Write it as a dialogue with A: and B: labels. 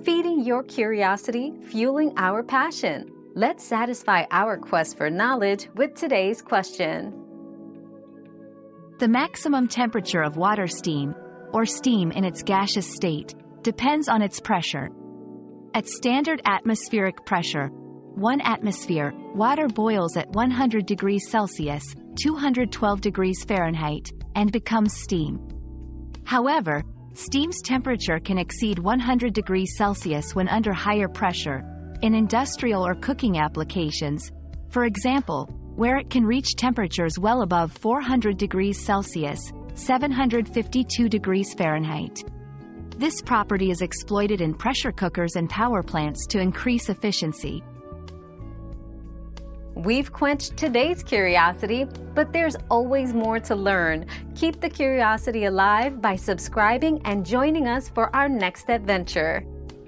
A: feeding your curiosity, fueling our passion. Let's satisfy our quest for knowledge with today's question.
B: The maximum temperature of water steam, or steam in its gaseous state, depends on its pressure. At standard atmospheric pressure, 1 atmosphere, water boils at 100 degrees Celsius, 212 degrees Fahrenheit, and becomes steam. However, steam's temperature can exceed 100 degrees Celsius when under higher pressure, in industrial or cooking applications, for example, where it can reach temperatures well above 400 degrees Celsius, 752 degrees Fahrenheit. This property is exploited in pressure cookers and power plants to increase efficiency.
A: We've quenched today's curiosity, but there's always more to learn. Keep the curiosity alive by subscribing and joining us for our next adventure.